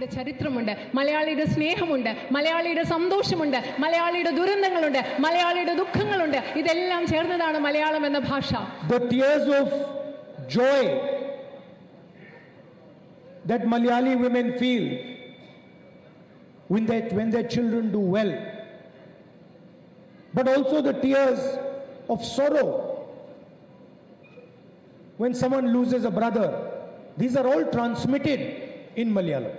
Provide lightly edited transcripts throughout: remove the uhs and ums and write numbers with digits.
മലയാളിയുടെ ചരിത്രമുണ്ട്, മലയാളിയുടെ സ്നേഹമുണ്ട്, മലയാളിയുടെ സന്തോഷമുണ്ട്, മലയാളിയുടെ ദുരന്തങ്ങളുണ്ട്, മലയാളിയുടെ ദുഃഖങ്ങളുണ്ട്. ഇതെല്ലാം ചേർന്നതാണ് മലയാളം എന്ന ഭാഷ. The tears of joy that Malayali women feel when their children do well, but also the tears of sorrow when someone loses a brother. These are all transmitted in Malayalam.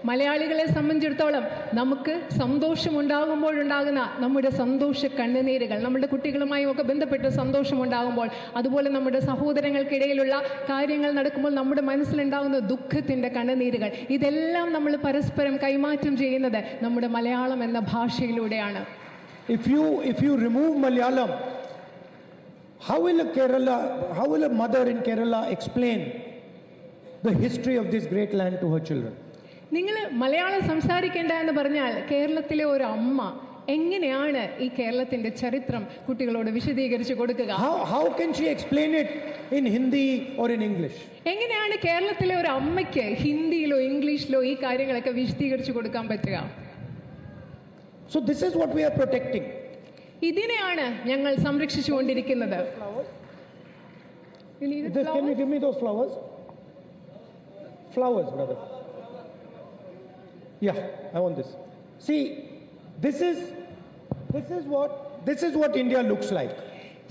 മലയാളികളെ സംബന്ധിച്ചിടത്തോളം നമുക്ക് സന്തോഷമുണ്ടാകുമ്പോഴുണ്ടാകുന്ന നമ്മുടെ സന്തോഷ കണ്ണുനീരുകൾ, നമ്മുടെ കുട്ടികളുമായി ഒക്കെ ബന്ധപ്പെട്ട് സന്തോഷമുണ്ടാകുമ്പോൾ, അതുപോലെ നമ്മുടെ സഹോദരങ്ങൾക്കിടയിലുള്ള കാര്യങ്ങൾ നടക്കുമ്പോൾ നമ്മുടെ മനസ്സിലുണ്ടാകുന്ന ദുഃഖത്തിൻ്റെ കണ്ണുനീരുകൾ, ഇതെല്ലാം നമ്മൾ പരസ്പരം കൈമാറ്റം ചെയ്യുന്നത് നമ്മുടെ മലയാളം എന്ന ഭാഷയിലൂടെയാണ്. If you remove Malayalam, how will a mother in Kerala explain the history of this great land to her children? നിങ്ങൾ മലയാളം സംസാരിക്കേണ്ട എന്ന് പറഞ്ഞാൽ കേരളത്തിലെ ഒരു അമ്മ എങ്ങനെയാണ് ഈ കേരളത്തിന്റെ ചരിത്രം കുട്ടികളോട് വിശദീകരിച്ചു കൊടുക്കുക? How can she explain it in Hindi or in English? എങ്ങനെയാണ് കേരളത്തിലെ ഒരു അമ്മയ്ക്ക് ഹിന്ദിയിലോ ഇംഗ്ലീഷിലോ ഈ കാര്യങ്ങളൊക്കെ വിശദീകരിച്ചു കൊടുക്കാൻ പറ്റുക? So this is what we are protecting. ഇതിനെയാണ് ഞങ്ങൾ സംരക്ഷിച്ചുകൊണ്ടിരിക്കുന്നത്. Can you give me those flowers? Flowers, brother. Yeah, I want this. See, this is what India looks like.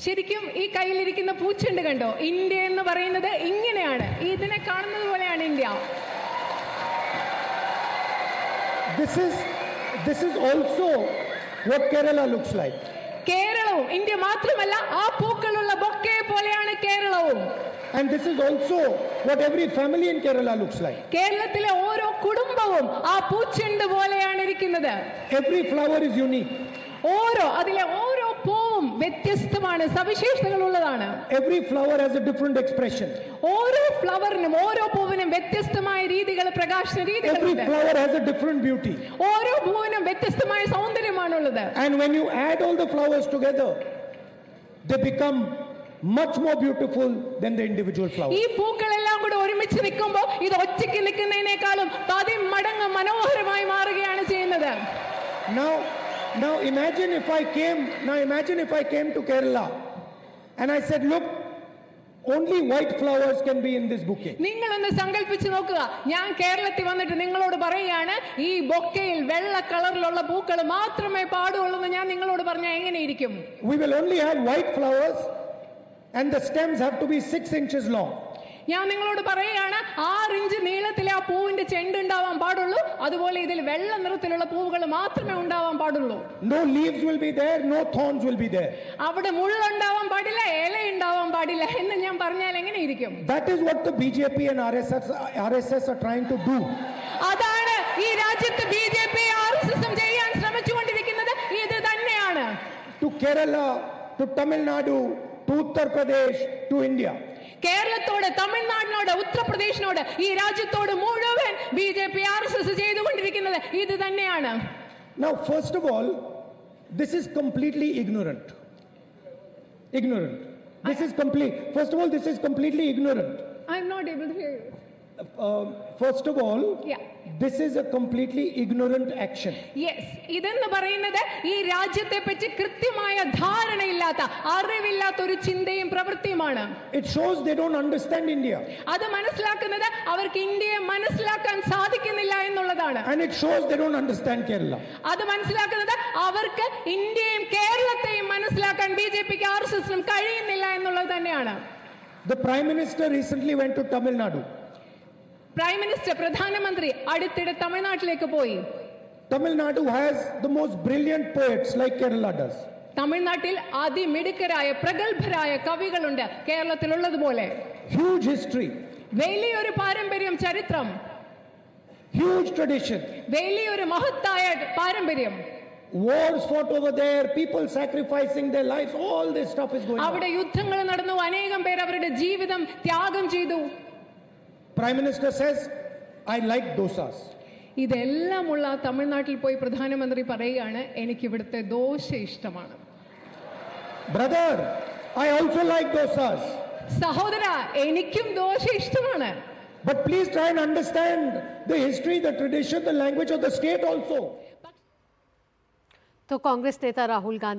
ശരിക്കും ഈ കയ്യിലിരിക്കുന്ന പൂച്ചെണ്ട് കണ്ടോ? ഇന്ത്യ എന്ന് പറയുന്നത് ഇങ്ങനെയാണ്. ഇതിനെ കാണുന്നത് പോലെയാണ് India. This is also what Kerala looks like. കേരളവും ഇന്ത്യ മാത്രമല്ല, ആ പൂക്കളുള്ള ബൊക്കെ പോലെയാണ് കേരളവും. And this is also what every family in Kerala looks like. കേരളത്തിലെ ഓരോ കുടുംബവും ആ പൂച്ചെണ്ട് പോലെയാണ് ഇരിക്കുന്നത്. Every flower is unique. അതിലെ ഓരോ പൂവും വ്യത്യസ്തമാണ്, സവിശേഷതകളുള്ളതാണ്. Every flower has a different expression. ഓരോ ഫ്ലവറിനും ഓരോ പൂവിനും വ്യത്യസ്തമായ രീതികൾ, പ്രകാശന രീതികളുണ്ട്. Every flower has a different beauty. ഓരോ പൂവിനും വ്യത്യസ്തമായ സൗന്ദര്യമാണുള്ളത്. And when you add all the flowers together, they become much more beautiful than the individual flowers. ഈ പൂക്കളെല്ലാം കൂടെ ഒരുമിച്ച് നിൽക്കുമ്പോൾ ഇത് ഒറ്റയ്ക്ക് നിൽക്കുന്നതിനേക്കാളും 10 മടങ്ങ് മനോഹരമായി മാറുകയാണ് ചെയ്യുന്നത്. Now imagine if I came to Kerala and I said, look, only white flowers can be in this bouquet. നിങ്ങളൊന്ന് സങ്കല്പിച്ച് നോക്കുക, ഞാൻ കേരളത്തിൽ വന്നിട്ട് നിങ്ങളോട് പറയുകയാണ് ഈ ബൊക്കയിൽ വെള്ള കളറിലുള്ള പൂക്കൾ മാത്രമേ പാടുള്ളൂ എന്ന് ഞാൻ നിങ്ങളോട് പറഞ്ഞാൽ എങ്ങനെയിരിക്കും? We will only have white flowers and the stems have to be 6 inches long. ഞാൻ നിങ്ങളോട് പറയുകയാണ് 6 ഇഞ്ച് നീളത്തിലെ ആ പൂവിന്റെ ചെണ്ട് ഉണ്ടാവാൻ പാടുള്ളൂ. അതുപോലെ ഇതിൽ വെള്ള നിറത്തിലുള്ള പൂവുകൾ മാത്രമേ ഉണ്ടാവാൻ പാടുള്ളൂ. No leaves will be there, no thorns will be there. അവിടെ മുള്ളുണ്ടാവാൻ പാടില്ല, ഇല ഉണ്ടാവാൻ പാടില്ല എന്ന് ഞാൻ പറഞ്ഞാൽ എങ്ങനെയിരിക്കും? That is what the BJP and RSS are trying to do. അതാണ് ഈ രാജ്യത്ത് BJP RSS ചെയ്യാൻ ശ്രമിച്ചുകൊണ്ടിരിക്കുന്നത്. ഇത് തന്നെയാണ്. To Kerala, to Tamil Nadu, to Uttar Pradesh, to India. കേരളത്തോട്, തമിഴ്നാടിനോട്, ഉത്തർപ്രദേശിനോട്, ഈ രാജ്യത്തോട് മുഴുവൻ BJP RSS ചെയ്തുകൊണ്ടിരിക്കുന്നത് ഇത് തന്നെയാണ്. Now, first of all, this is completely ignorant. First of all, this is completely ignorant. I'm not able to hear you. First of all, Yeah. this is a completely ignorant action. Yes, ഇതെന്ന് പറയുന്നത് ഈ രാജ്യത്തെ പറ്റി കൃത്യമായ ധാരണയില്ലാത്ത, അറിവില്ലാത്ത ഒരു ചിന്തയും പ്രവൃത്തിയുമാണ്. It shows they don't understand India. അത് മനസ്സിലാക്കുന്നത് അവർക്ക് ഇന്ത്യയെ മനസ്സിലാക്കാൻ സാധിക്കുന്നില്ല എന്നുള്ളതാണ്. And it shows they don't understand Kerala. അത് മനസ്സിലാക്കുന്നത് അവർക്ക് ഇന്ത്യയും കേരളത്തെയും മനസ്സിലാക്കാൻ BJPക്ക് RSSനും കഴിയുന്നില്ല എന്നുള്ളത് തന്നെയാണ്. The Prime Minister recently went to Tamil Nadu. Prime minister, പ്രധാനമന്ത്രി അടുത്തിടെ തമിഴ്നാട്ടിലേക്ക് പോയി. Tamil Nadu has the most brilliant poets like Kerala does. തമിഴ്നാട്ടിൽ അതിമിടുക്കരായ പ്രഗത്ഭരായ കവികളുണ്ട് കേരളത്തിലുള്ളതുപോലെ. Huge history. വലിയൊരു പാരമ്പര്യം, ചരിത്രം. Huge tradition. വലിയൊരു മഹത്തായ പാരമ്പര്യം. Wars fought over there, people sacrificing their lives, all this stuff is going on. അവിടെ യുദ്ധങ്ങൾ നടന്നു, അനേകം പേർ അവരുടെ ജീവിതം ത്യാഗം ചെയ്തു. Prime Minister says, I like dosas. ഇതെല്ലാമുള്ള തമിഴ്നാട്ടിൽ പോയി പ്രധാനമന്ത്രി പറയുകയാണ്, എനിക്ക് ഇവിടുത്തെ ദോശ ഇഷ്ടമാണ്. Brother, I also like dosas. സഹോദര, എനിക്കും ദോശ ഇഷ്ടമാണ്. But please try and understand the history, the tradition, the language of the state also. तो कांग्रेस नेता राहुल गांधी